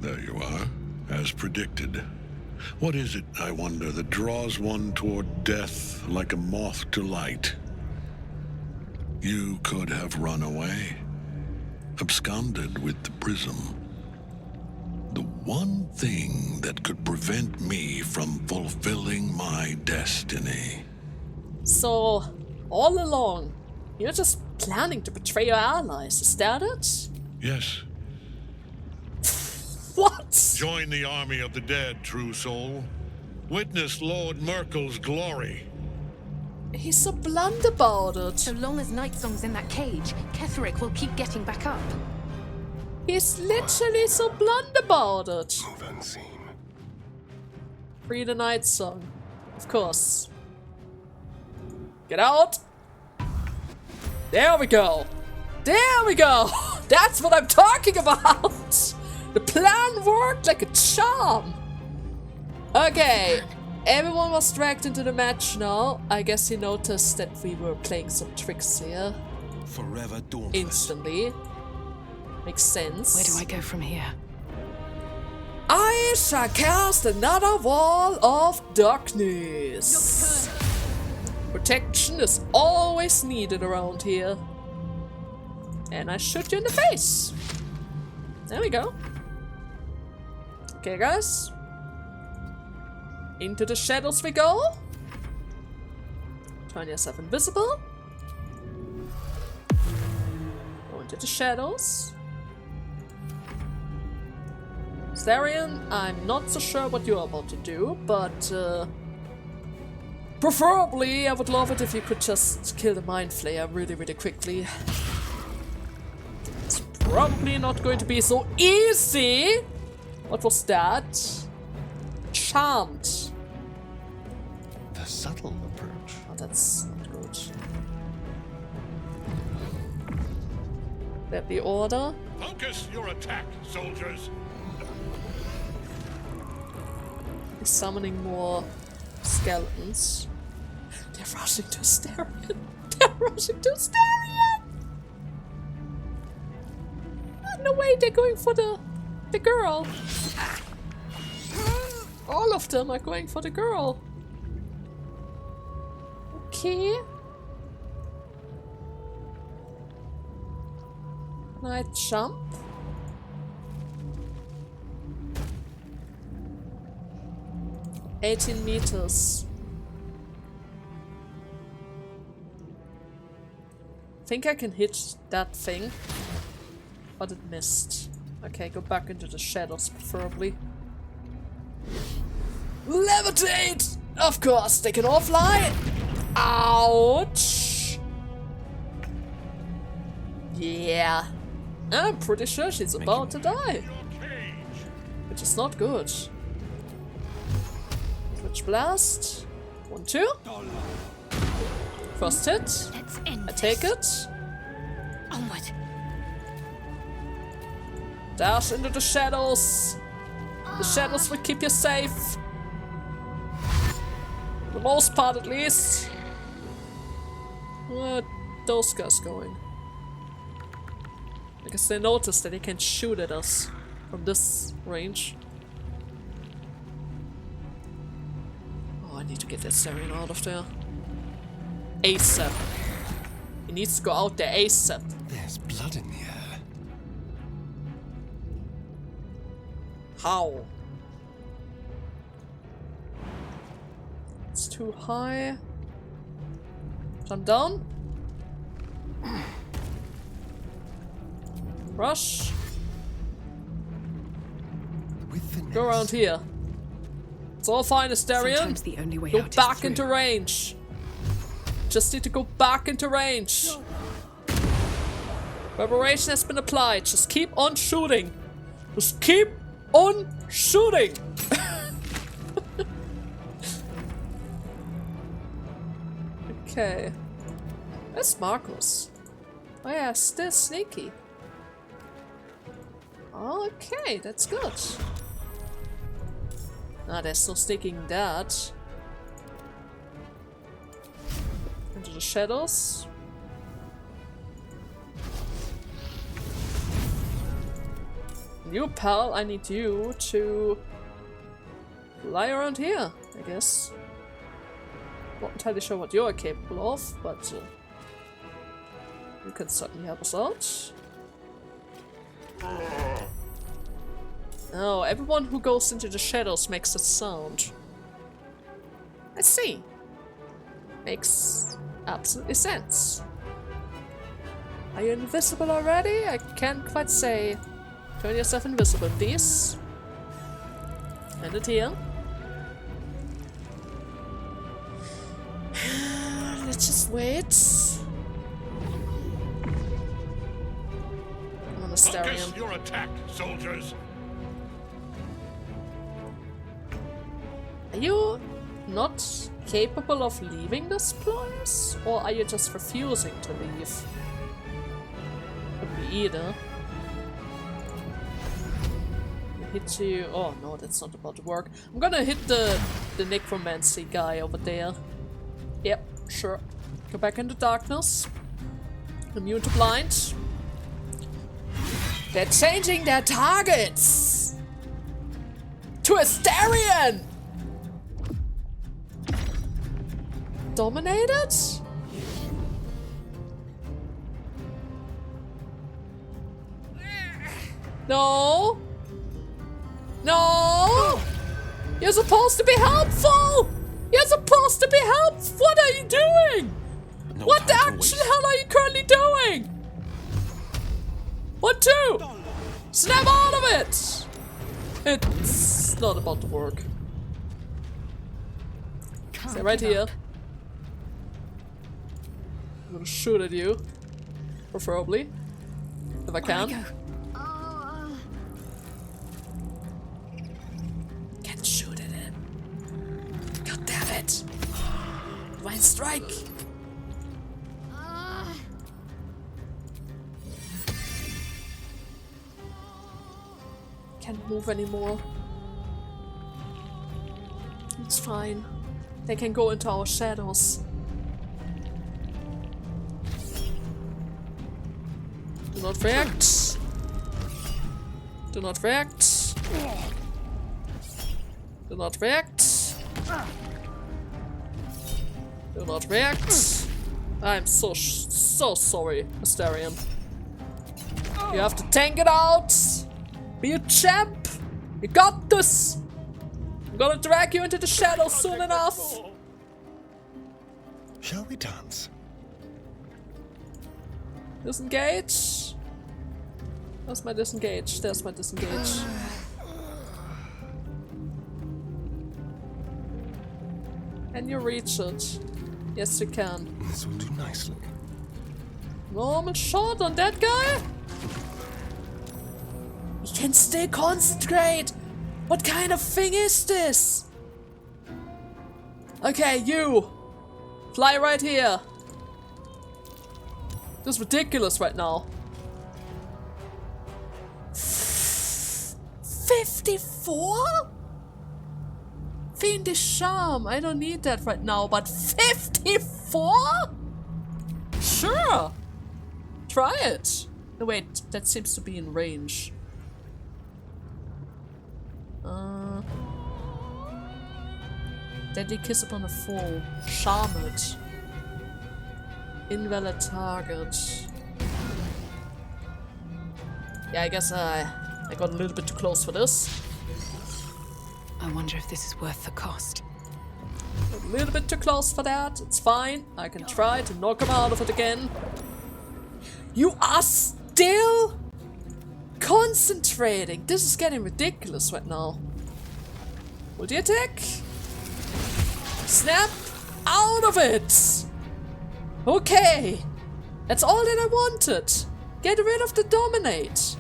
There you are, as predicted. What is it, I wonder, that draws one toward death like a moth to light? You could have run away, absconded with the prism. The one thing that could prevent me from fulfilling my destiny. So, all along, you're just planning to betray your allies, is that it? Yes. What? Join the army of the dead, true soul. Witness Lord Myrkul's glory. He's so blunt about it. So long as Nightsong's in that cage, Ketheric will keep getting back up. He's literally so blunt about it. Move unseen. Free the Nightsong. Of course. Get out! There we go! There we go! That's what I'm talking about! The plan worked like a charm! Okay, everyone was dragged into the match now. I guess he noticed that we were playing some tricks here. Forever dauntless. Instantly. Makes sense. Where do I go from here? I shall cast another wall of darkness. Protection is always needed around here. And I shoot you in the face. There we go. Okay, guys. Into the shadows we go. Turn yourself invisible. Go into the shadows. Larian, I'm not so sure what you're about to do, but preferably I would love it if you could just kill the Mind Flayer really, really quickly. It's probably not going to be so easy. What was that? Charmed. The subtle approach. Oh, that's not good. That the order? Focus your attack, soldiers. He's summoning more skeletons. They're rushing to Larian. They're rushing to Larian. No way, they're going for the girl. All of them are going for the girl. Okay. Can I jump? $18 meters. Think I can hit that thing, but it missed. Okay, go back into the shadows, preferably. Levitate! Of course, they can all fly! Ouch! Yeah. I'm pretty sure she's about to die. Which is not good. Twitch Blast. 1, 2. First hit. Let's end I take it. Onward. Dash into the shadows. The shadows will keep you safe. For the most part, at least. Where are those guys going? I guess they noticed that they can shoot at us from this range. Oh, I need to get that Larian out of there. ASAP. He needs to go out there ASAP. There's blood in the air. How? It's too high. Jump down. Rush. Go around here. It's all fine, Larian. Sometimes the only way Go out is back through. into range. Just need to go back into range. Reparation has been applied. Just keep on shooting. Just keep on shooting. Okay. Where's Marcus? Oh yeah, still sneaky. Okay, that's good. Ah, there's no sneaking that. Into the shadows. You, pal, I need you to fly around here, I guess. Not entirely sure what you're capable of, but you can certainly help us out. Oh, everyone who goes into the shadows makes a sound. I see. Makes absolutely sense. Are you invisible already? I can't quite say. Turn yourself invisible, please. And it here. Let's just wait. I'm on a Focus your attack, soldiers. Are you not capable of leaving this place? Or are you just refusing to leave? Could be either. Hit you. Oh no, that's not about to work. I'm gonna hit the necromancy guy over there. Yep, sure. Go back into darkness. Immune to blind. They're changing their targets to Astarion. Dominated? No. No! You're supposed to be helpful! You're supposed to be helpful! What are you doing? No What the time to actual waste. hell are you currently doing? 1, 2! Snap out of it! It's not about to work. Stay right here. I'm gonna shoot at you. Preferably. If I can. Can't shoot at it. God damn it. Divine strike. Can't move anymore. It's fine. They can go into our shadows. Do not react. Do not react. Do not react. Do not react. I'm so sorry, Astarion. You have to tank it out. Be a champ. You got this. I'm gonna drag you into the shadows soon enough. Shall we dance? Disengage. Where's my disengage? There's my disengage. Can you reach it? Yes, you can. This will do nicely. Normal shot on that guy? He can still concentrate! What kind of thing is this? Okay, you! Fly right here! This is ridiculous right now. 54? Fiendish charm, I don't need that right now, but 54? Sure! Try it! No wait, that seems to be in range. Deadly kiss upon a foe. Charm it. Invalid target. Yeah, I guess I got a little bit too close for this. I wonder if this is worth the cost. A little bit too close for that. It's fine. I can try to knock him out of it again. You are still concentrating. This is getting ridiculous right now. Multi attack. Snap out of it. Okay. That's all that I wanted. Get rid of the dominate.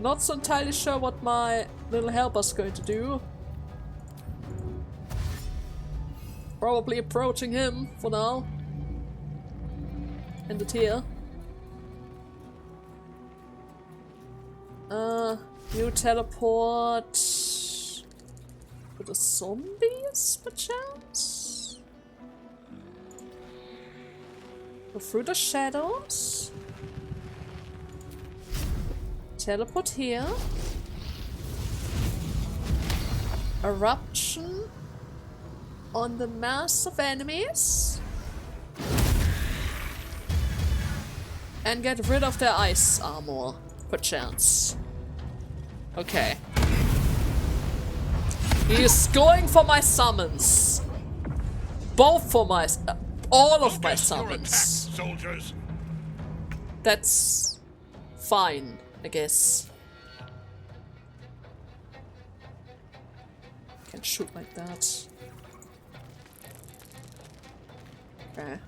Not so entirely sure what my little helper's going to do. Probably approaching him for now. End it here. You teleport to the zombies, perchance? Go through the shadows? Teleport here. Eruption on the mass of enemies. And get rid of their ice armor, perchance. Okay. He is going for my summons. Both for my... all of my summons. Soldiers. That's fine, I guess. Can't shoot like that. Okay.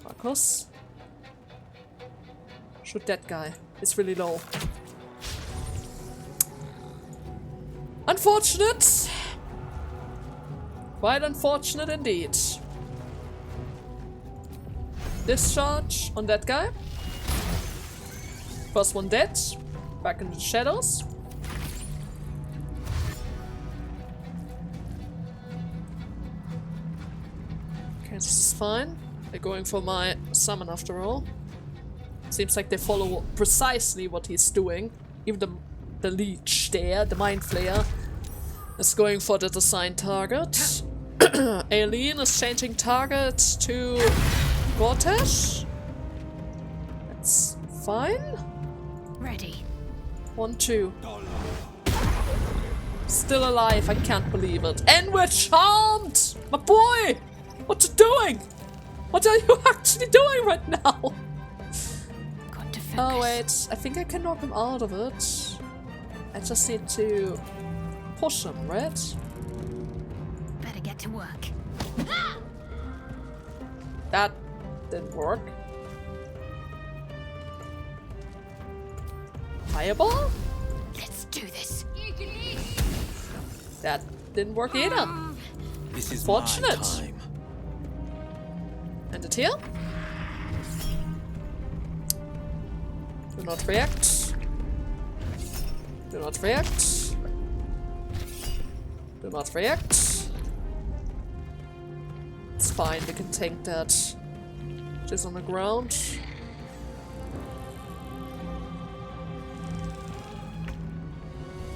Marcus. Shoot that guy. It's really low. Unfortunate. Quite unfortunate indeed. Discharge on that guy. First one dead. Back in the shadows. Okay, this is fine. They're going for my summon after all. Seems like they follow precisely what he's doing. Even the leech there, the mind flayer, is going for the assigned target. Aileen is changing target to Gortash. That's fine. Ready. 1, 2. Still alive, I can't believe it. And we're charmed! My boy! What you doing? What are you actually doing right now? Got to focus. Oh wait, I think I can knock him out of it. I just need to push him, right? Better get to work. That didn't work. Fireball? Let's do this. That didn't work either. This is Fortunate. my time. And it here? Do not react. Do not react. Do not react. It's fine, we can tank that. Just on the ground.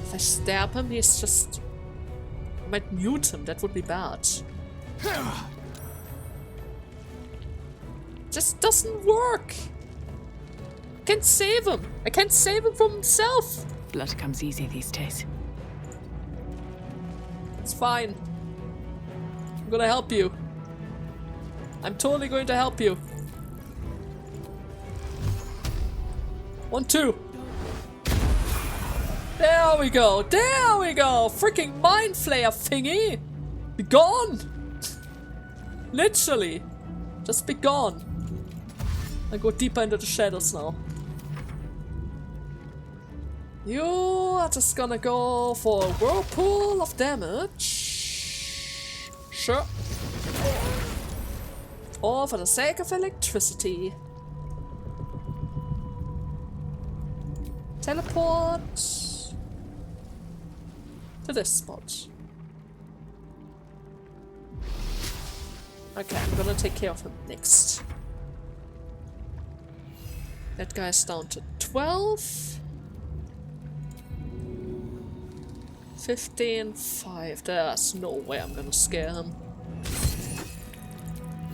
If I stab him, he's just... I might mute him, that would be bad. Just doesn't work! I can't save him! I can't save him from himself! Blood comes easy these days. It's fine. I'm gonna help you. I'm totally going to help you. 1, 2. There we go. There we go. Freaking mind flayer thingy. Be gone. Literally. Just be gone. I go deeper into the shadows now. You are just gonna go for a whirlpool of damage. Sure. Or for the sake of electricity. Teleport to this spot. Okay, I'm gonna take care of him next. That guy's down to 12. 15, 5. There's no way I'm gonna scare him.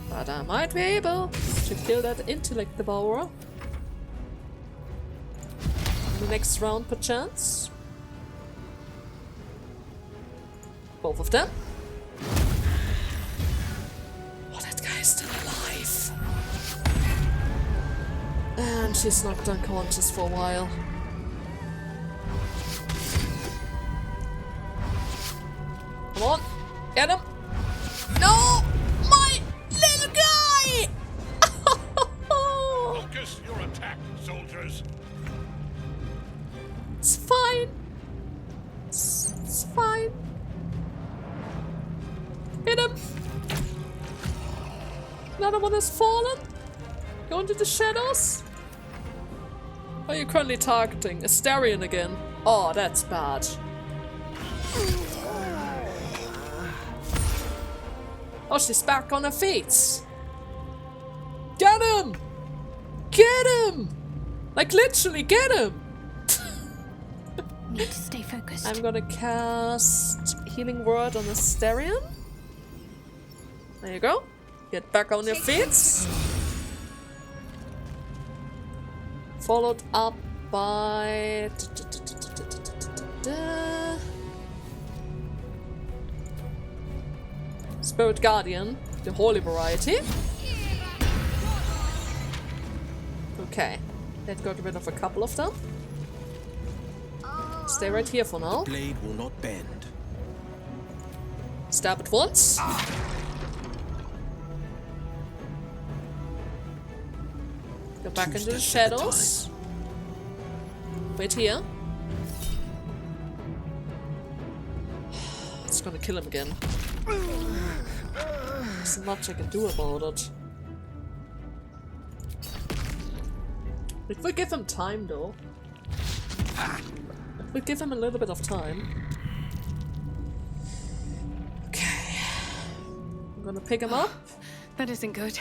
But I might be able to kill that intellect devourer. In the next round, perchance. Both of them. Oh, that guy is still alive. And she's knocked unconscious for a while. Come on, get him! No! My little guy! Focus your attack, soldiers. It's fine. It's fine. Hit him! Another one has fallen. Go into the shadows. Are you currently targeting? Astarion again. Oh, that's bad. Oh, she's back on her feet. Get him! Get him! Like literally get him! need to stay focused. I'm gonna cast Healing Word on the Larian. There you go. Get back on your feet. Followed up by... Spirit Guardian, the holy variety. Okay, that got rid of a couple of them. Stay right here for now. Blade will not bend. Stab it once. Go back into the shadows. Wait here. It's gonna kill him again. There's not much I can do about it. It will give him time though. It will give him a little bit of time. Okay. I'm gonna pick him up. That isn't good.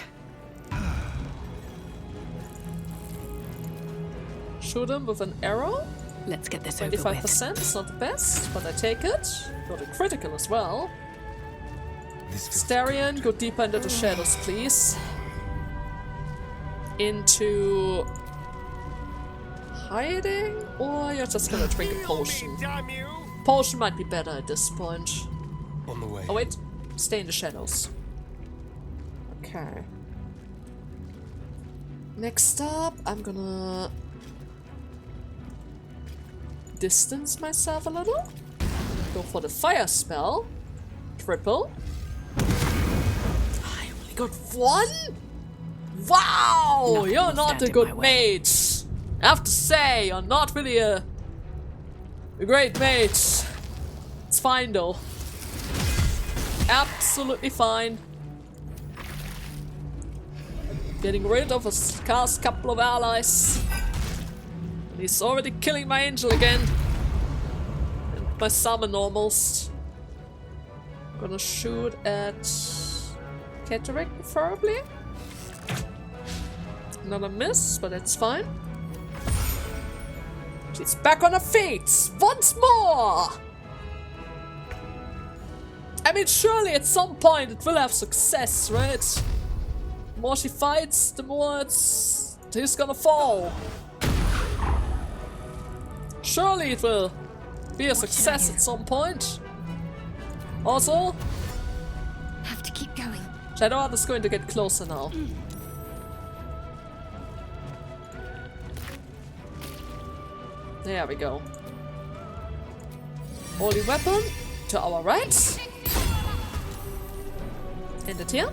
Shoot him with an arrow. Let's get this over with. 25% is not the best, but I take it. Got a critical as well. Larian, go deeper into the shadows, please. Into hiding, or you're just gonna drink a potion. Potion might be better at this point. On the way. Oh wait, stay in the shadows. Okay. Next up, I'm gonna distance myself a little. Go for the fire spell. Triple. I only got one? Wow! Nothing You're will not stand a in good my way. mage. I have to say, you're not really a great mage. It's fine though. Absolutely fine. Getting rid of a scarce couple of allies. And he's already killing my angel again. And my summon almost. I'm gonna shoot at Ketheric preferably. Another miss, but it's fine. She's back on her feet once more! I mean, surely at some point it will have success, right? The more she fights, the more he's gonna fall. Surely it will be a success at some point. Also, Have to keep going. Shadow Art is going to get closer now. There we go. Holy weapon to our right. And it here.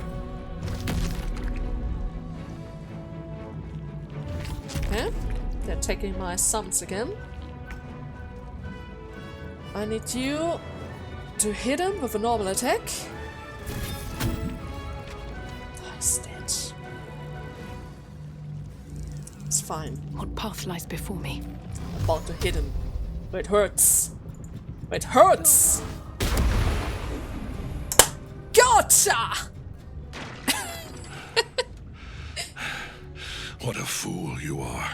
Okay. They're taking my summons again. I need you to hit him with a normal attack. He's dead. It's fine. What path lies before me? About to hit him. But it hurts. But it hurts! Gotcha! What a fool you are.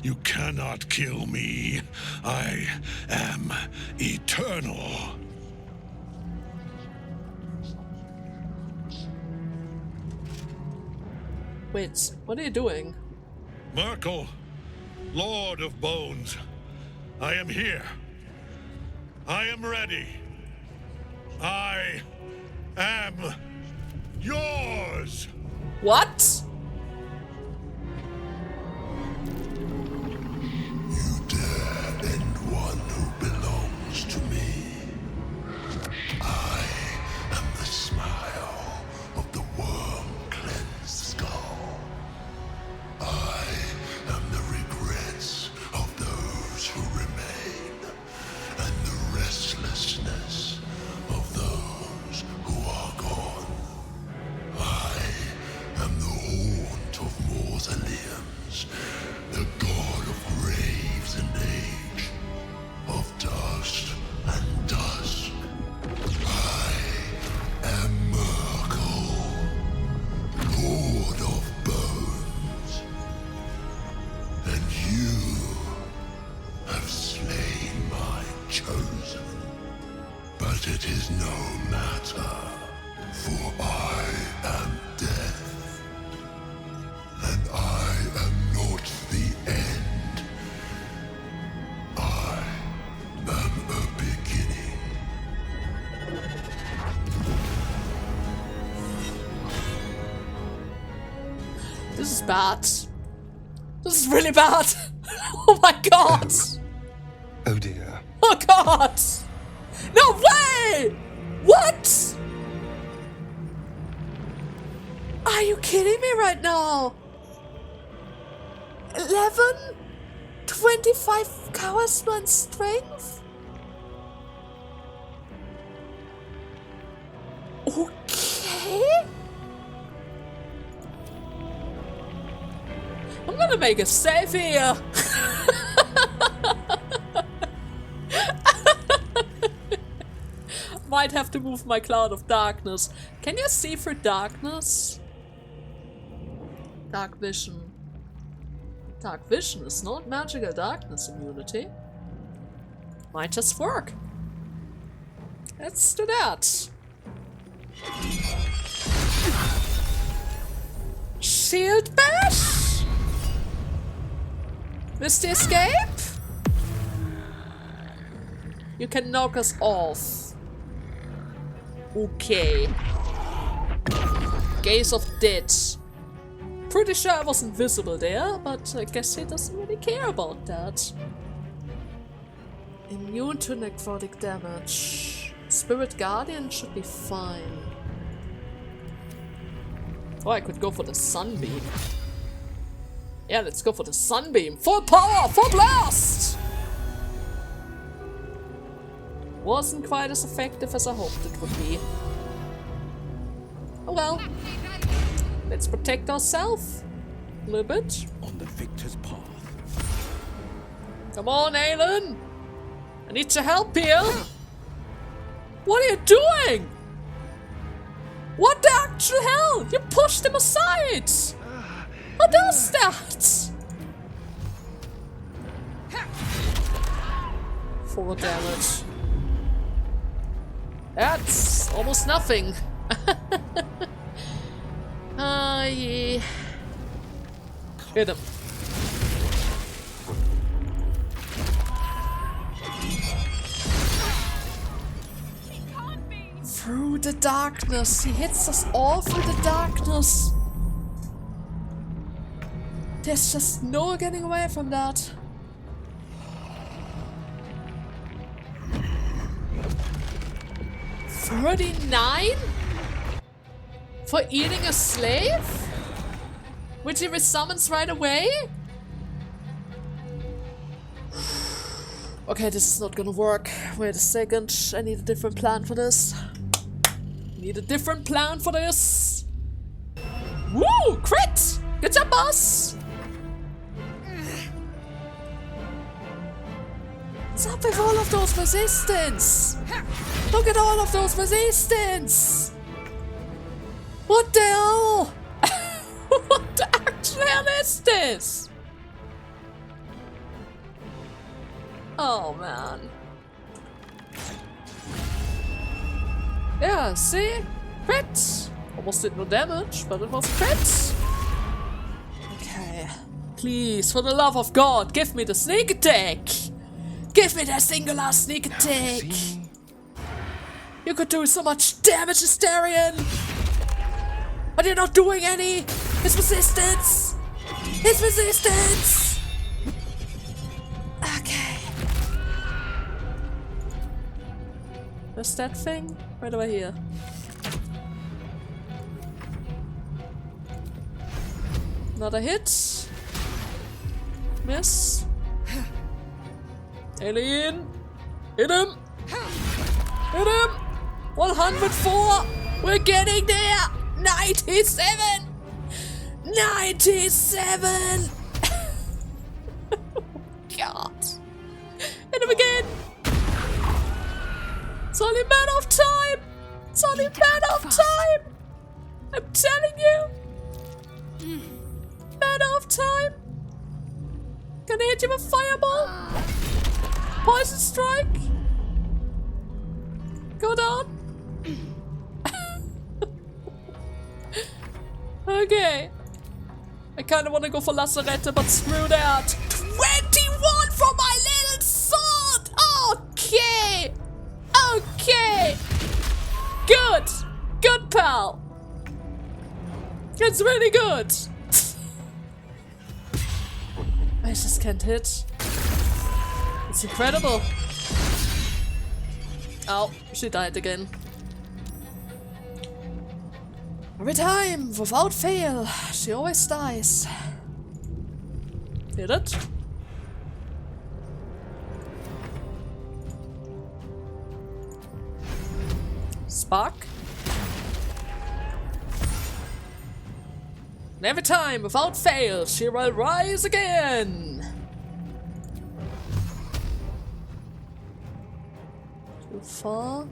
You cannot kill me. I am eternal. Wait, what are you doing? Myrkul, Lord of Bones, I am here. I am ready. I am yours. What? You dare end one who belongs to me. I am the smile of the worm-cleansed skull. I am the regrets of those who remain, and the restlessness of those who are gone. I am the But it is no matter, for I am death, and I am not the end. I am a beginning. This is bad. This is really bad. Oh my god. Oh dear. Oh god. No way! What? Are you kidding me right now? 11? 25 charisma and strength? Okay. I'm gonna make a save here. Might have to move my cloud of darkness. Can you see through darkness? Dark vision. Dark vision is not magical darkness immunity. Might just work. Let's do that. Shield bash? Missed the escape? You can knock us off. Okay. Gaze of Death. Pretty sure I was invisible there, but I guess he doesn't really care about that. Immune to necrotic damage. Spirit Guardian should be fine. Oh, I could go for the Sunbeam. Yeah, let's go for the Sunbeam. Full power, full blast! Wasn't quite as effective as I hoped it would be. Oh well. Let's protect ourselves. A little bit. On the victor's path. Come on, Aelin! I need your help here! What are you doing? What the actual hell? You pushed him aside! What does that? 4 damage. That's almost nothing. Yeah. Hit him. Through the darkness. He hits us all through the darkness. There's just no getting away from that. $39? For eating a slave? Which he resummons right away? Okay, this is not gonna work. Wait a second. I need a different plan for this. Need a different plan for this. Woo! Crit! Good job, boss! What's up with all of those resistance? Look at all of those resistance! What the hell? What the actual hell is this? Oh man. Yeah, see? Crit! Almost did no damage, but it was crit. Okay. Please, for the love of God, give me the sneak attack! Give me that singular sneak attack! You could do so much damage, Larian! But you're not doing any! His resistance! His resistance! Okay. Where's that thing? Right over here. Another hit. Miss. Alien. Hit him. Hit him. 104. We're getting there. 97. 97. God. Hit him again. It's only a matter of time. It's only a matter of time. I'm telling you. Matter of time. Gonna hit you with fireball. Poison strike. Go down. Okay. I kind of want to go for Lacerette, but screw that. 21 for my little sword! Okay! Okay! Good! Good, pal! It's really good! I just can't hit. It's incredible. Oh, she died again. Every time, without fail, she always dies. Hit it. Spark. And every time, without fail, she will rise again. Too far.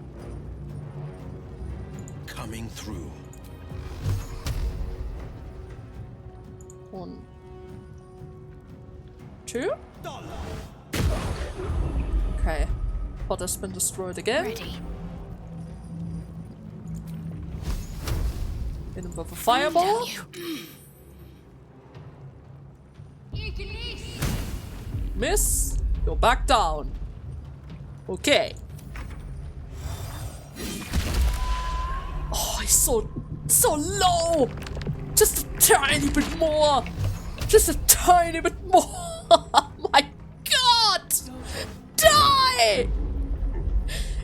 Coming through. 1, 2. Okay. Pot has been destroyed again. Ready. Hit him with a fireball. Miss. Go back down. Okay. Oh, he's so low. Just a tiny bit more. Just a tiny bit more. Oh my god. Die.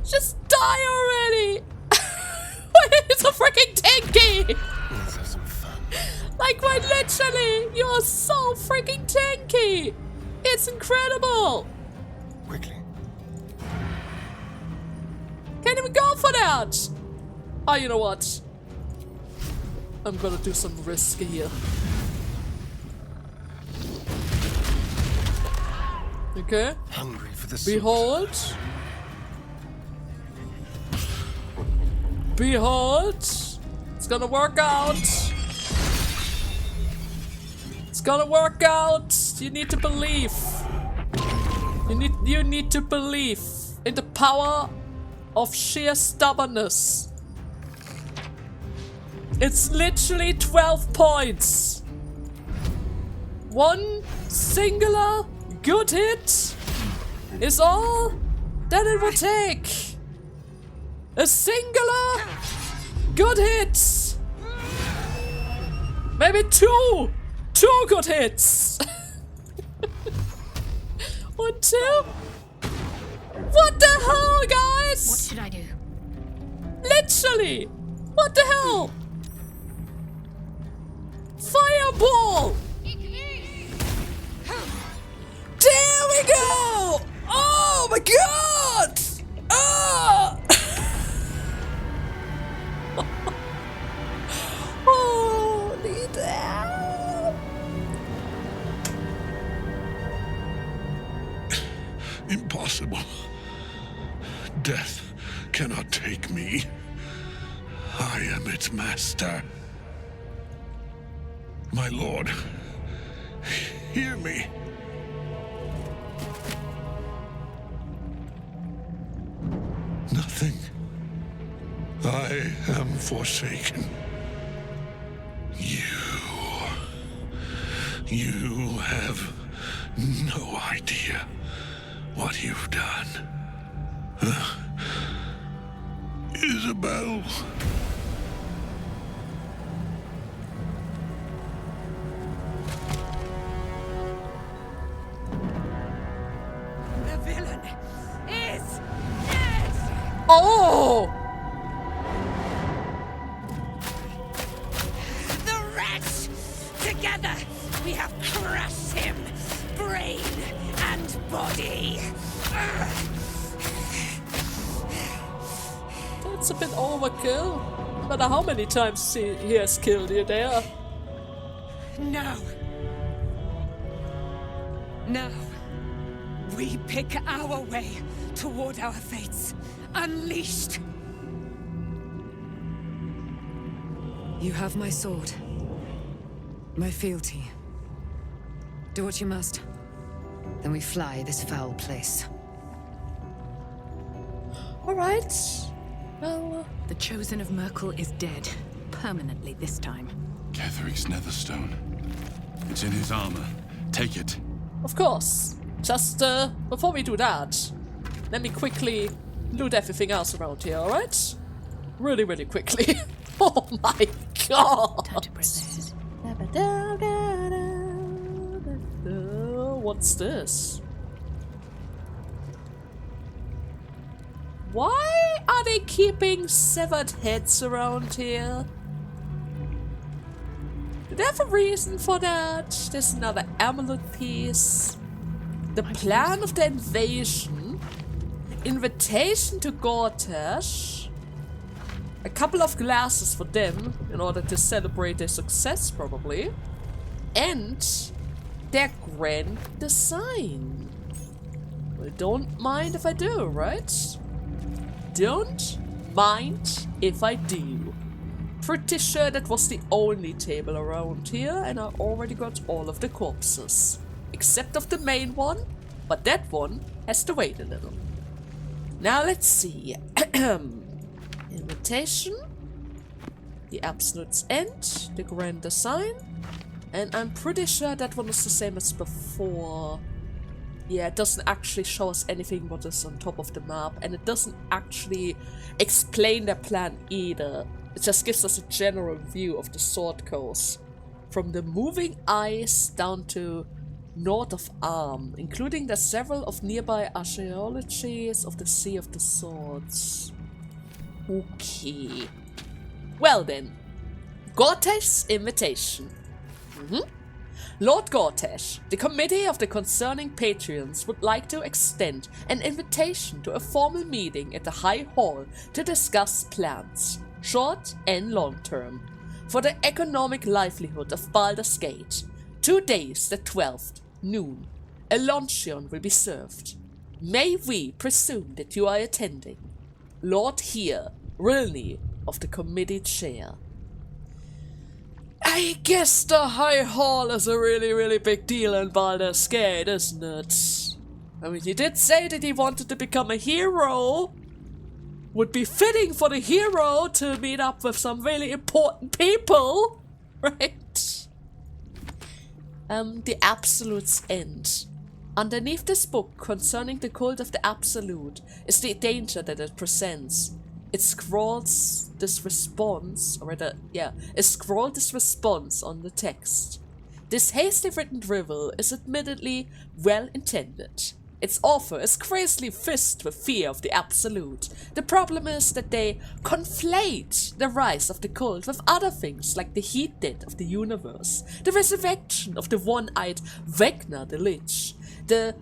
Just die already. It's a freaking tanky. Let's have some fun. Like, quite literally, you are so freaking tanky. It's incredible. Quickly. Can't even go for that. Oh, you know what? I'm gonna do some risk here. Okay. Hungry for the soup. Behold. Behold. It's gonna work out. It's gonna work out. You need to believe. You need to believe in the power of sheer stubbornness. It's literally 12 points. One singular good hit is all that it will take. A singular good hit. Maybe two good hits. 1, 2. What the hell, guys? What should I do? Literally. What the hell? Fireball. There we go. Oh my god. Ah. Holy damn. Impossible. Death cannot take me. I am its master. My lord, hear me. Nothing. I am forsaken. You have no idea what you've done. Isabel. The villain is dead! Oh! The wretch! Together, we have crushed him, brain and body. That's a bit overkill. No matter how many times he has killed you there. Now, we pick our way toward our fates, unleashed. You have my sword. My fealty. Do what you must. Then we fly this foul place. Alright. Well, The Chosen of Myrkul is dead. Permanently this time. Ketheric's Netherstone. It's in his armor. Take it. of course. Just, before we do that, let me quickly loot everything else around here, alright? Really, really quickly. Oh my god! Time to press ahead. What's this? Why are they keeping severed heads around here? Do they have a reason for that? There's another amulet piece. The plan of the invasion. Invitation to Gortash. A couple of glasses for them in order to celebrate their success, probably. And their grand design. Well, don't mind if I do, right? Don't mind if I do. Pretty sure that was the only table around here, and I already got all of the corpses. Except of the main one, but that one has to wait a little. Now let's see. Invitation, the Absolute's End, the Grand Design, and I'm pretty sure that one is the same as before. Yeah, it doesn't actually show us anything what is on top of the map, and it doesn't actually explain their plan either. It just gives us a general view of the Sword Coast, from the moving ice down to north of Arm, including the several of nearby archaeologies of the Sea of the Swords. Okay. Well then, Gortash's invitation. Lord Gortash, the Committee of the Concerning Patrons would like to extend an invitation to a formal meeting at the High Hall to discuss plans, short and long term, for the economic livelihood of Baldur's Gate. 2 days, the 12th, noon. A luncheon will be served. May we presume that you are attending? Lord Here, Rilney of the Committee Chair. I guess the High Hall is a really, really big deal in Baldur's Gate, isn't it? I mean, he did say that he wanted to become a hero. Would be fitting for the hero to meet up with some really important people, right? The Absolute's End. Underneath this book concerning the cult of the Absolute is the danger that it presents. It scrawls this response, or rather, it scrawled this response on the text. This hastily written drivel is admittedly well intended. Its author is crazily filled with fear of the Absolute. The problem is that they conflate the rise of the cult with other things like the heat death of the universe, the resurrection of the one-eyed Vecna the Lich, the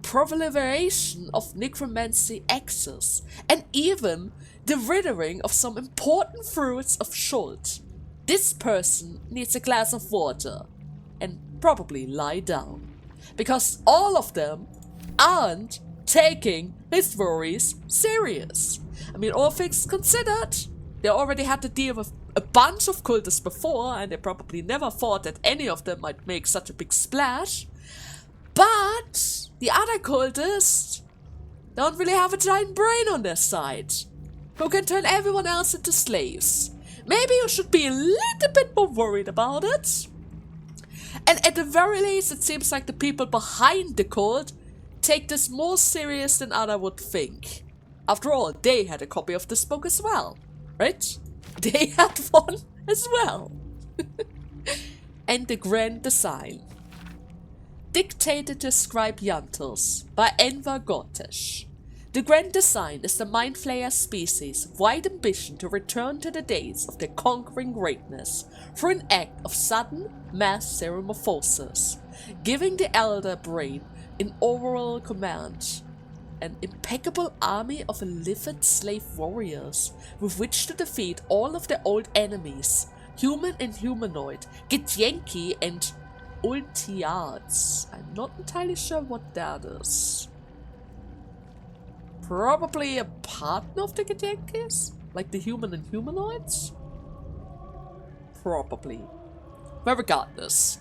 proliferation of necromancy axes, and even the withering of some important fruits of Schuld. This person needs a glass of water and probably lie down, because all of them aren't taking his worries serious. I mean, all things considered, they already had to deal with a bunch of cultists before, and they probably never thought that any of them might make such a big splash. But the other cultists don't really have a giant brain on their side, who can turn everyone else into slaves. Maybe you should be a little bit more worried about it. And at the very least, it seems like the people behind the cult take this more serious than I would think. After all, they had a copy of this book as well, right? They had one as well. And the Grand Design. Dictated to Scribe Yantels by Enver Gortash. The Grand Design is the Mind Flayer species' wide ambition to return to the days of their conquering greatness through an act of sudden mass metamorphosis, giving the Elder Brain in overall command, an impeccable army of livid slave warriors with which to defeat all of their old enemies, human and humanoid, Githyanki and Ultiards. I'm not entirely sure what that is. Probably a partner of the Githyankis? Like the human and humanoids? Probably. But regardless,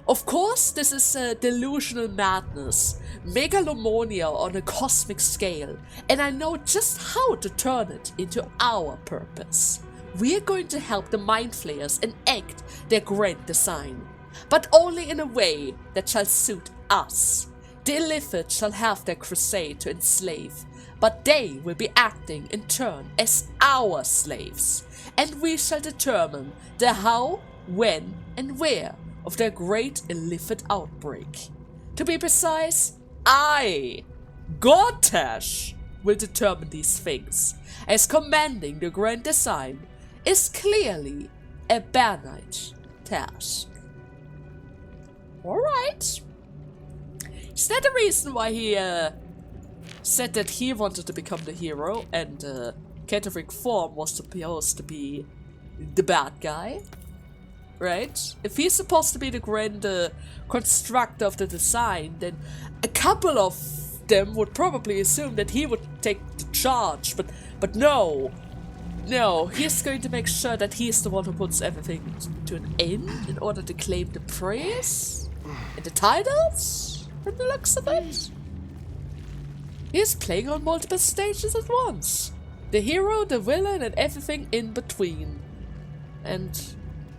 Of course, this is delusional madness, megalomania on a cosmic scale, and I know just how to turn it into our purpose. We are going to help the Mind Flayers enact their grand design, but only in a way that shall suit us. The Illithid shall have their crusade to enslave, but they will be acting in turn as our slaves, and we shall determine the how, when, and where of their great Illithid outbreak. To be precise, I, Gortash, will determine these things, as commanding the grand design is clearly a Banite task. Alright. Is that the reason why he said that he wanted to become the hero and Ketheric Thorm was supposed to be the bad guy? Right? If he's supposed to be the grand constructor of the design, then a couple of them would probably assume that he would take the charge, but no. No, he's going to make sure that he's the one who puts everything to an end in order to claim the praise and the titles, from the looks of it. He's playing on multiple stages at once. The hero, the villain, and everything in between. And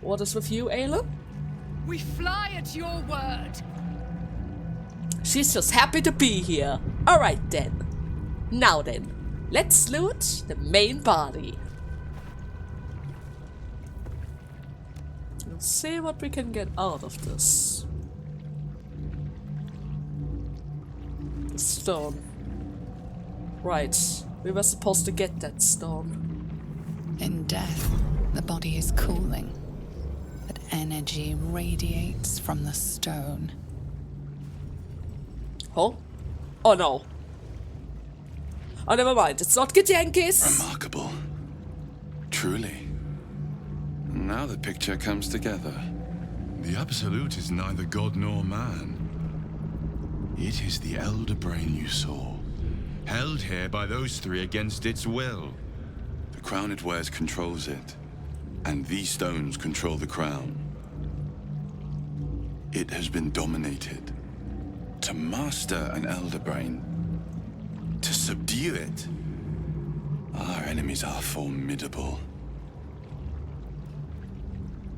what is with you, Ayla? We fly at your word. She's just happy to be here. Alright then. Now then, let's loot the main body. Let's see what we can get out of this. The stone. Right, we were supposed to get that stone. In death, the body is cooling, but energy radiates from the stone. Oh? Oh no. Oh, never mind. It's not Githyanki's. Remarkable. Truly. Now the picture comes together. The Absolute is neither god nor man. It is the Elder Brain you saw, held here by those three against its will. The crown it wears controls it, and these stones control the crown. It has been dominated. To master an Elder Brain, to subdue it, our enemies are formidable.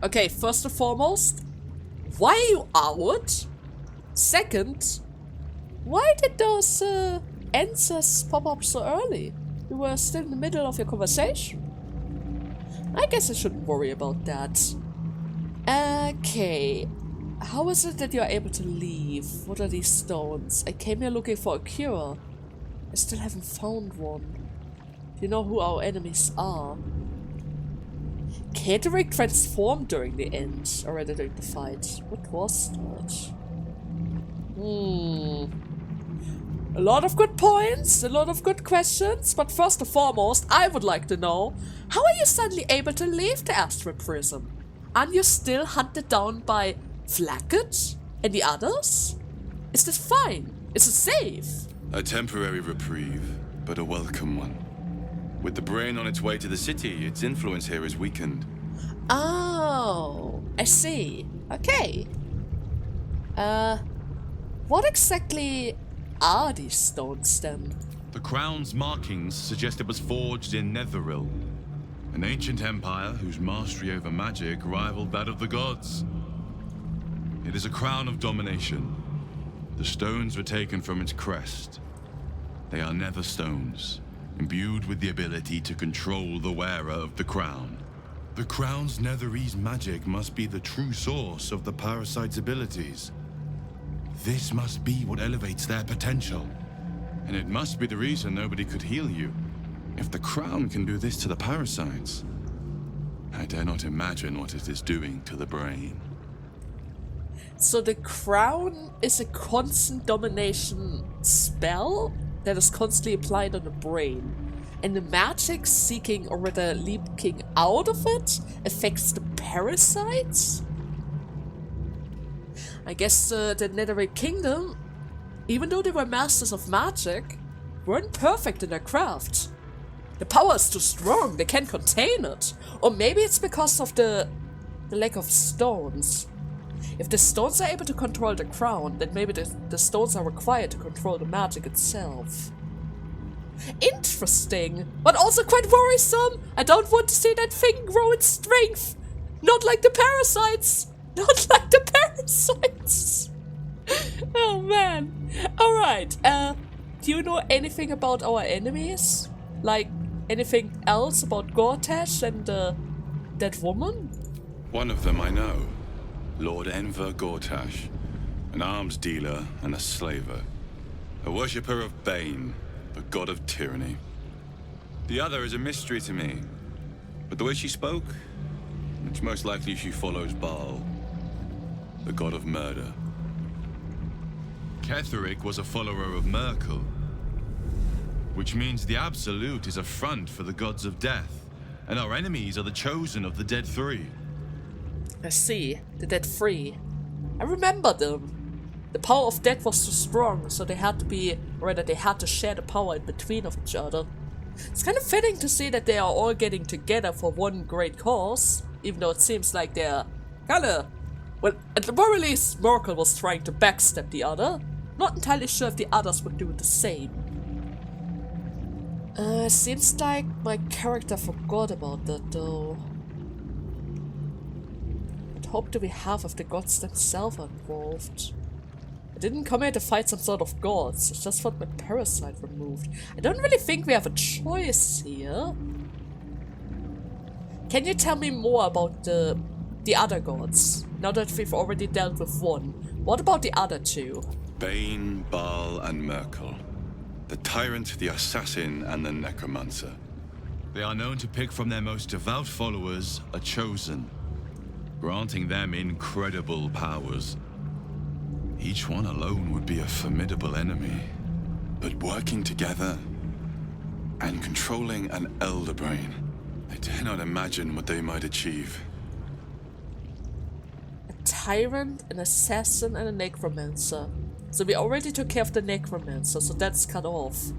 Okay, first and foremost, why are you out? Second, why did those answers pop up so early? You were still in the middle of your conversation. I guess I shouldn't worry about that. Okay, how is it that you're able to leave? What are these stones? I came here looking for a cure. I still haven't found one. Do you know who our enemies are? Ketheric transformed during the end, or rather during the fight. What was that? A lot of good points, a lot of good questions, but first and foremost, I would like to know, how are you suddenly able to leave the Astral Prison? Aren't you still hunted down by Flacket and the others? Is this fine? Is it safe? A temporary reprieve, but a welcome one. With the brain on its way to the city, its influence here is weakened. Oh, I see. Okay. What exactly are these stones then? The crown's markings suggest it was forged in Netheril, an ancient empire whose mastery over magic rivaled that of the gods. It is a crown of domination. The stones were taken from its crest. They are Netherstones, imbued with the ability to control the wearer of the crown. The crown's Netherese magic must be the true source of the parasite's abilities. This must be what elevates their potential. And it must be the reason nobody could heal you. If the crown can do this to the parasites, I dare not imagine what it is doing to the brain. So the crown is a constant domination spell that is constantly applied on the brain. And the magic seeking, or rather leaking out of it, affects the parasites? I guess the Netherite Kingdom, even though they were masters of magic, weren't perfect in their craft. The power is too strong, they can't contain it. Or maybe it's because of the lack of stones. If the stones are able to control the crown, then maybe the stones are required to control the magic itself. Interesting, but also quite worrisome. I don't want to see that thing grow in strength. Not like the parasites. Not like the parasites. Oh man. Alright, do you know anything about our enemies? Like, anything else about Gortash and that woman? One of them I know. Lord Enver Gortash. An arms dealer and a slaver. A worshipper of Bane, the god of tyranny. The other is a mystery to me. But the way she spoke, it's most likely she follows Baal, the god of murder. Ketheric was a follower of Myrkul, which means the Absolute is a front for the gods of death, and our enemies are the chosen of the Dead Three. I see, the Dead Three. I remember them. The power of death was too strong, so they had to share the power in between of each other. It's kind of fitting to see that they are all getting together for one great cause, even though it seems like they're kinda... Well, at the very least, Myrkul was trying to backstab the other. Not entirely sure if the others would do the same. Seems like my character forgot about that though. What hope do we have if the gods themselves are involved? I didn't come here to fight some sort of gods, I just want my parasite removed. I don't really think we have a choice here. Can you tell me more about the other gods? Now that we've already dealt with one, what about the other two? Bane, Baal, and Myrkul. The tyrant, the assassin, and the necromancer. They are known to pick from their most devout followers a chosen, granting them incredible powers. Each one alone would be a formidable enemy. But working together and controlling an elder brain, I dare not imagine what they might achieve. A tyrant, an assassin, and a necromancer. So we already took care of the necromancer, so that's cut off.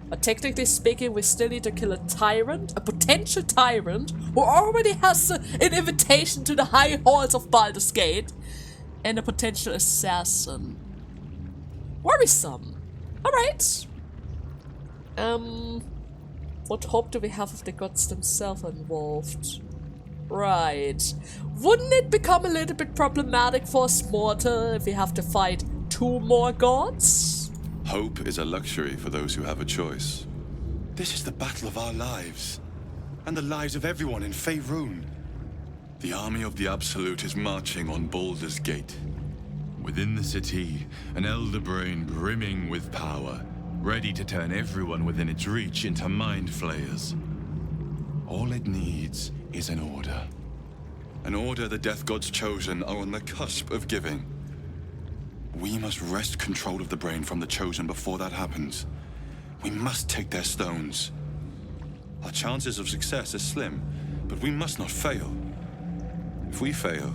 But technically speaking, we still need to kill a tyrant, a potential tyrant, who already has an invitation to the high halls of Baldur's Gate, and a potential assassin. Worrisome. Alright. What hope do we have if the gods themselves are involved? Right. Wouldn't it become a little bit problematic for us mortal if we have to fight 2 more gods? Hope is a luxury for those who have a choice. This is the battle of our lives, and the lives of everyone in Faerun. The army of the Absolute is marching on Baldur's Gate. Within the city, an elder brain brimming with power, ready to turn everyone within its reach into mind flayers. All it needs is an order. An order the Death Gods chosen are on the cusp of giving. We must wrest control of the brain from the chosen before that happens. We must take their stones. Our chances of success are slim, but we must not fail. If we fail,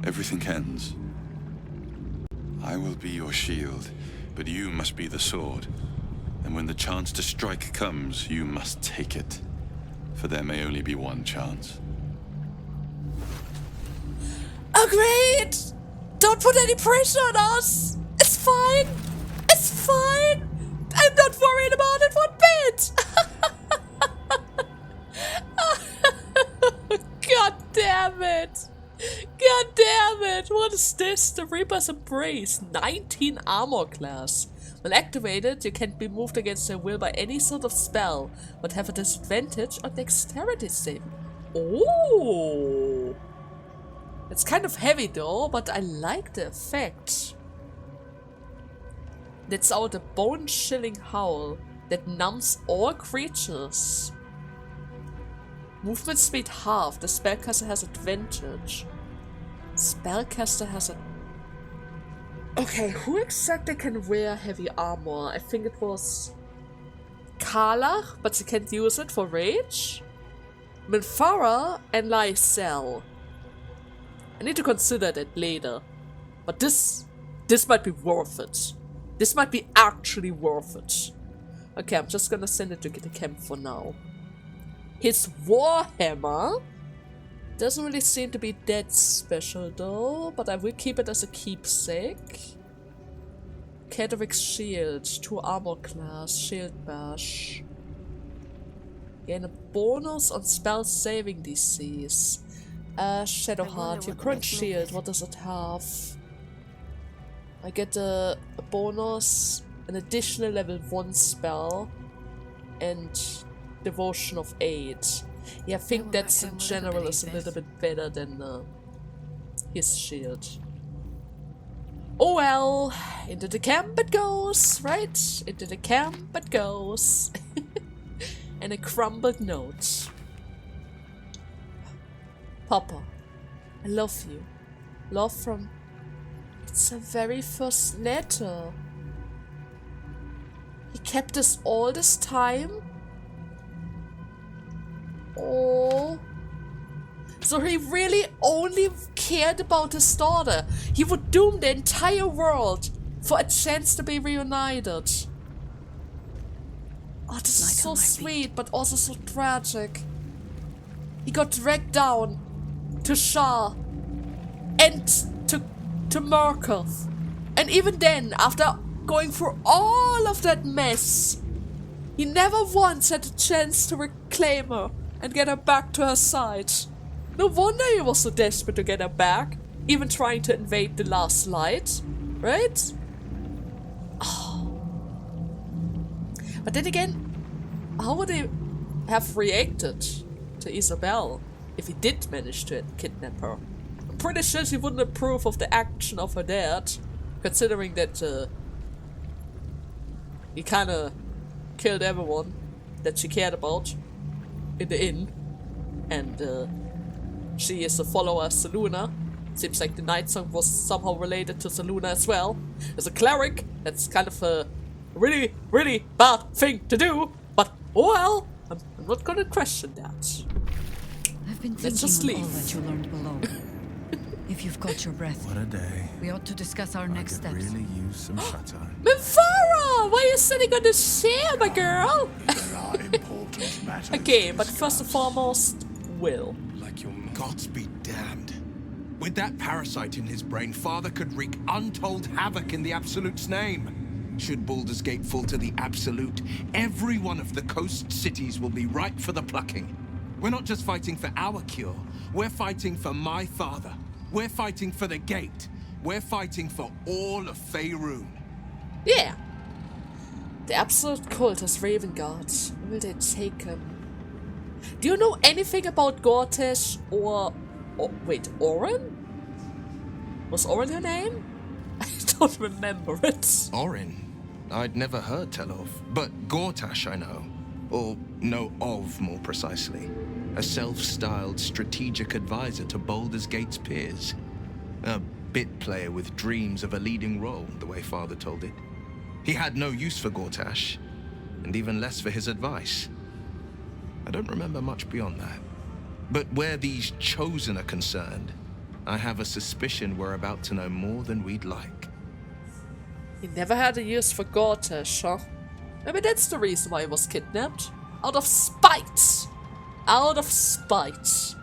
everything ends. I will be your shield, but you must be the sword. And when the chance to strike comes, you must take it. For there may only be one chance. Agreed! Don't put any pressure on us! It's fine! It's fine! I'm not worried about it one bit! God damn it! God damn it! What is this? The Reaper's Embrace. 19 armor class. When activated, you can't be moved against your will by any sort of spell, but have a disadvantage on dexterity saving. Oh! It's kind of heavy though, but I like the effect. That's out a bone-chilling howl that numbs all creatures. Movement speed half. The spellcaster has advantage. Spellcaster has a... Okay, who exactly can wear heavy armor? I think it was... Karlach, but she can't use it for rage. Minthara and Lae'zel. I need to consider that later. But this might be worth it. This might be actually worth it. Okay, I'm just gonna send it to the camp for now. His Warhammer Doesn't really seem to be that special though, but I will keep it as a keepsake. Ketheric's shield, 2 armor class, shield bash. Gain a bonus on spell saving DCs. Shadowheart, your current shield, what does it have? I get a bonus, an additional level 1 spell, and devotion of 8. Yeah, I think that's in general is a little bit better than his shield. Oh well, into the camp it goes, right? Into the camp it goes. And a crumbled note. Papa, I love you. Love from... It's her very first letter. He kept this all this time? Oh. So he really only cared about his daughter. He would doom the entire world for a chance to be reunited. Oh, this is so sweet, but also so tragic. He got dragged down to Shah and to Myrkul. And even then, after going through all of that mess, he never once had a chance to reclaim her and get her back to her side. No wonder he was so desperate to get her back, even trying to invade the last light, right? Oh. But then again, how would he have reacted to Isabel if he did manage to kidnap her? I'm pretty sure she wouldn't approve of the action of her dad, considering that he kinda killed everyone that she cared about in the inn, and she is a follower of Selûne. Seems like the Nightsong was somehow related to Selûne as well. As a cleric, that's kind of a really, really bad thing to do, but oh well, I'm not gonna question that. I've been Let's just thinking leave. of all that you learned below. If you've got your breath, What a day. we ought to discuss our next I could steps. really use some shut-eye. Mifara! Why are you sitting on the chair, my girl? There are important matters. Okay, to but first and discuss. foremost, Will. Like your mother. Gods be damned. With that parasite in his brain, Father could wreak untold havoc in the Absolute's name. Should Baldur's Gate fall to the Absolute, every one of the coast cities will be ripe for the plucking. We're not just fighting for our cure, we're fighting for my father. We're fighting for the Gate. We're fighting for all of Faerun. Yeah. The absolute cult has Raven Guards. Will they take him? Do you know anything about Gortash or wait, Orin? Was Orin her name? I don't remember it. Orin? I'd never heard tell of, but Gortash I know. Or know of, more precisely. A self-styled strategic advisor to Baldur's Gate's peers. A bit player with dreams of a leading role, the way Father told it. He had no use for Gortash, and even less for his advice. I don't remember much beyond that. But where these Chosen are concerned, I have a suspicion we're about to know more than we'd like. He never had a use for Gortash, huh? Maybe that's the reason why he was kidnapped. Out of spite! Out of spite.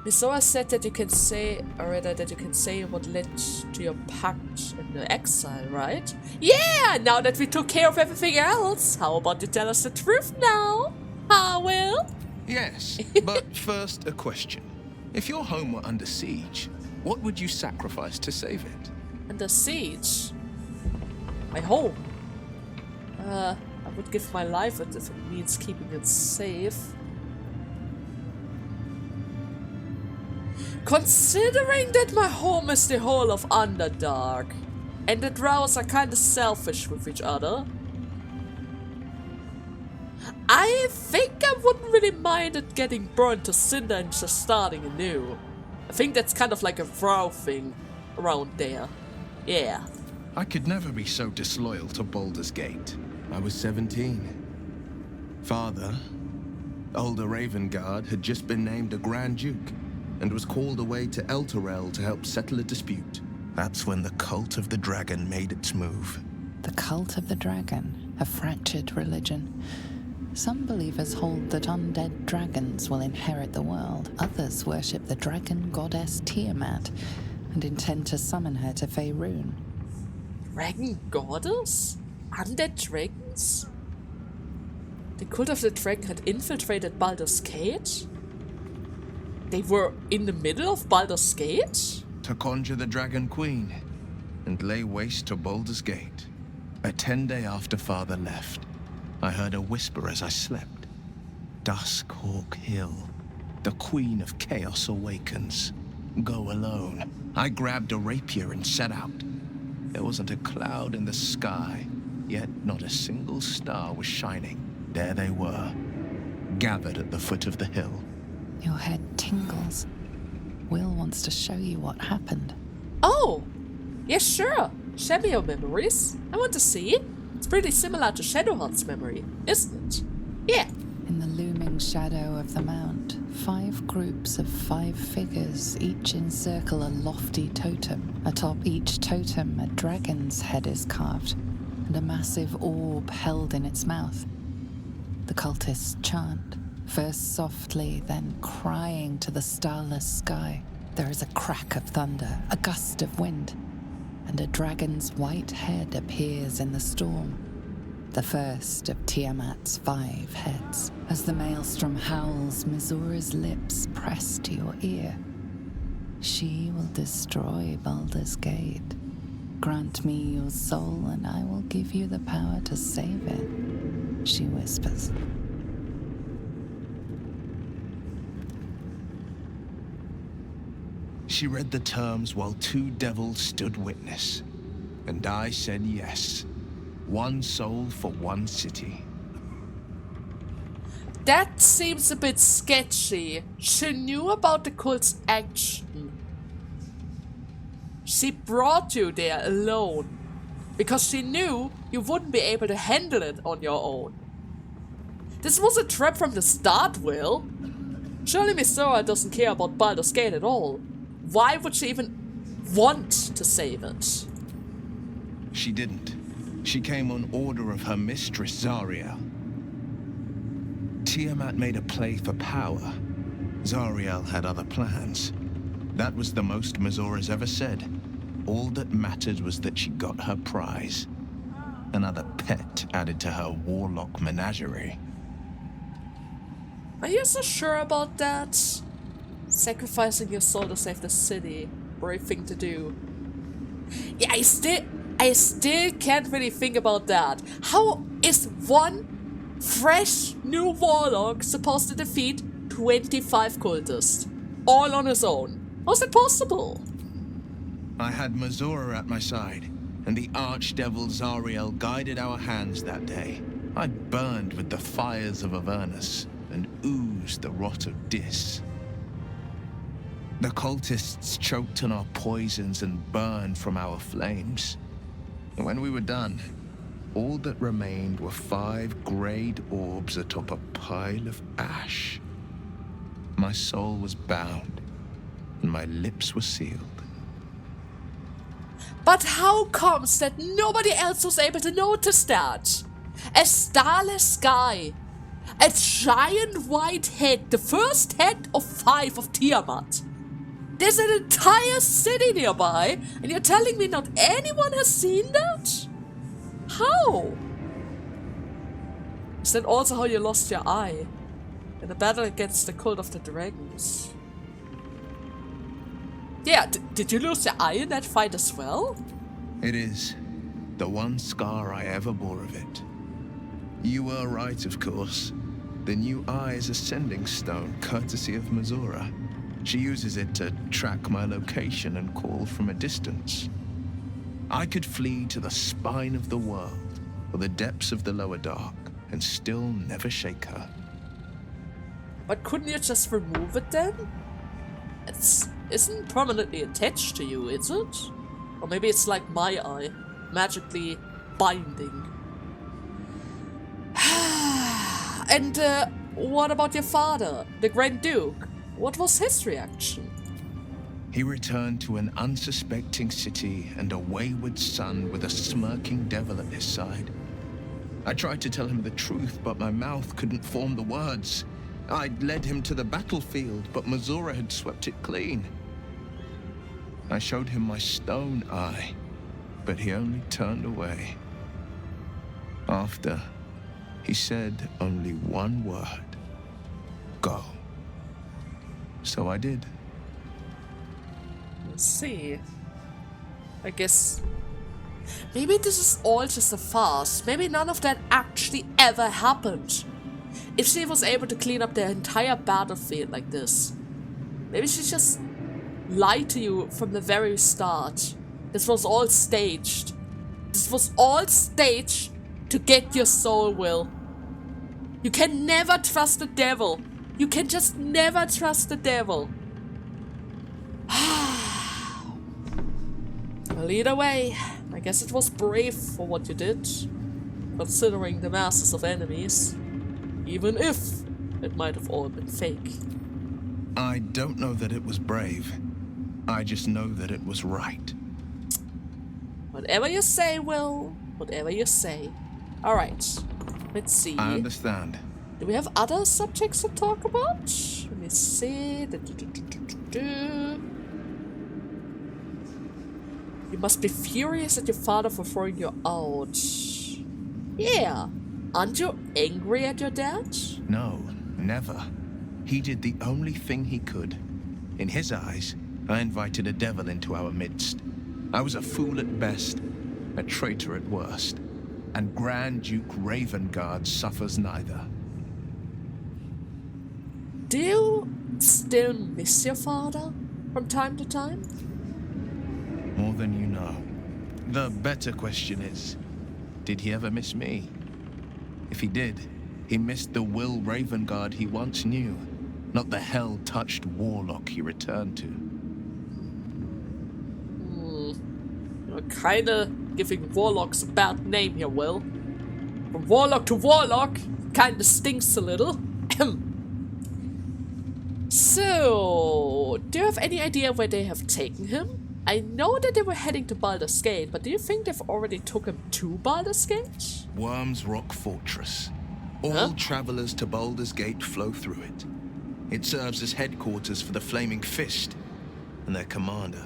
Misora said that you can say, or rather that you can say what led to your pact in the exile, right? Yeah! Now that we took care of everything else, how about you tell us the truth now? Huh, Will? Yes, but first a question. If your home were under siege, what would you sacrifice to save it? Under siege? My home? I would give my life if it means keeping it safe. Considering that my home is the whole of Underdark, and the Drows are kinda selfish with each other, I think I wouldn't really mind it getting burned to cinder and just starting anew. I think that's kind of like a Drow thing around there. Yeah. I could never be so disloyal to Baldur's Gate. I was 17. Father, older Ravengard, had just been named a Grand Duke and was called away to Elturel to help settle a dispute. That's when the Cult of the Dragon made its move. The Cult of the Dragon, a fractured religion. Some believers hold that undead dragons will inherit the world. Others worship the dragon goddess Tiamat and intend to summon her to Faerun. Dragon goddess? Undead dragons? The cult of the dragon had infiltrated Baldur's Gate? They were in the middle of Baldur's Gate? To conjure the Dragon Queen and lay waste to Baldur's Gate. A 10-day after Father left, I heard a whisper as I slept. Duskhawk Hill. The Queen of Chaos awakens. Go alone. I grabbed a rapier and set out. There wasn't a cloud in the sky, yet not a single star was shining. There they were, gathered at the foot of the hill. Your head tingles. Will wants to show you what happened. Oh! Yeah, sure. Share me your memories. I want to see. It's pretty similar to Shadowheart's memory, isn't it? Yeah. In the looming shadow of the mount, 5 groups of 5 figures each encircle a lofty totem. Atop each totem, a dragon's head is carved, and a massive orb held in its mouth. The cultists chant, first softly, then crying to the starless sky. There is a crack of thunder, a gust of wind, and a dragon's white head appears in the storm. The first of Tiamat's 5 heads. As the maelstrom howls, Mizora's lips press to your ear. She will destroy Baldur's Gate. Grant me your soul and I will give you the power to save it, she whispers. She read the terms while 2 devils stood witness, and I said yes. 1 soul for 1 city. That seems a bit sketchy. She knew about the cult's action. She brought you there alone because she knew you wouldn't be able to handle it on your own. This was a trap from the start, Will. Surely Mizora doesn't care about Baldur's Gate at all. Why would she even want to save it? She didn't. She came on order of her mistress, Zariel. Tiamat made a play for power. Zariel had other plans. That was the most Mizora's ever said. All that mattered was that she got her prize. Another pet added to her warlock menagerie. Are you so sure about that? Sacrificing your soul to save the city. Brave thing to do. Yeah, I still can't really think about that. How is one fresh new warlock supposed to defeat 25 cultists? All on his own. How's it possible? I had Mizora at my side, and the archdevil Zariel guided our hands that day. I burned with the fires of Avernus and oozed the rot of Dis. The cultists choked on our poisons and burned from our flames. And when we were done, all that remained were 5 greyed orbs atop a pile of ash. My soul was bound, and my lips were sealed. But how comes that nobody else was able to notice that? A starless sky, a giant white head, the first head of 5 of Tiamat. There's an entire city nearby, and you're telling me not anyone has seen that? How? Is that also how you lost your eye? In the battle against the cult of the dragons? Yeah, did you lose your eye in that fight as well? It is the one scar I ever bore of it. You were right, of course. The new eye is a sending stone, courtesy of Mizora. She uses it to track my location and call from a distance. I could flee to the spine of the world, or the depths of the lower dark, and still never shake her. But couldn't you just remove it then? It isn't permanently attached to you, is it? Or maybe it's like my eye, magically binding. And what about your father, the Grand Duke? What was his reaction? He returned to an unsuspecting city and a wayward son with a smirking devil at his side. I tried to tell him the truth, but my mouth couldn't form the words. I'd led him to the battlefield, but Mazora had swept it clean. I showed him my stone eye, but he only turned away. After, he said only one word. Go. So I did. Let's see. I guess maybe this is all just a farce. Maybe none of that actually ever happened. If she was able to clean up the entire battlefield like this, maybe she just lied to you from the very start. This was all staged. This was all staged to get your soul, Will. You can never trust the devil. You can just never trust the devil. Well, either way, I guess it was brave for what you did, considering the masses of enemies, even if it might have all been fake. I don't know that it was brave. I just know that it was right. Whatever you say, Will. Whatever you say. Alright, let's see. I understand. Do we have other subjects to talk about? Let me see. You must be furious at your father for throwing you out. Yeah. Aren't you angry at your dad? No, never. He did the only thing he could. In his eyes, I invited a devil into our midst. I was a fool at best, a traitor at worst, and Grand Duke Ravengard suffers neither. Do you still miss your father from time to time? More than you know. The better question is, did he ever miss me? If he did, he missed the Will Ravengard he once knew, not the hell-touched warlock he returned to. You're kinda giving warlocks a bad name here, Will. From warlock to warlock, kinda stinks a little. So, do you have any idea where they have taken him? I know that they were heading to Baldur's Gate, but do you think they've already took him to Baldur's Gate? Worm's Rock Fortress. All travelers to Baldur's Gate flow through it. It serves as headquarters for the Flaming Fist and their commander,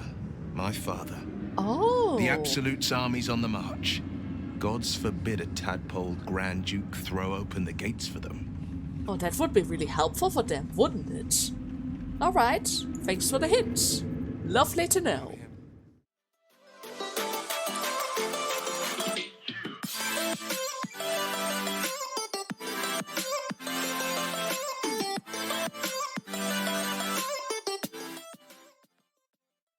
my father. Oh. The Absolute's army's on the march. Gods forbid a tadpole Grand Duke throw open the gates for them. Oh, that would be really helpful for them, wouldn't it? Alright, thanks for the hint. Lovely to know.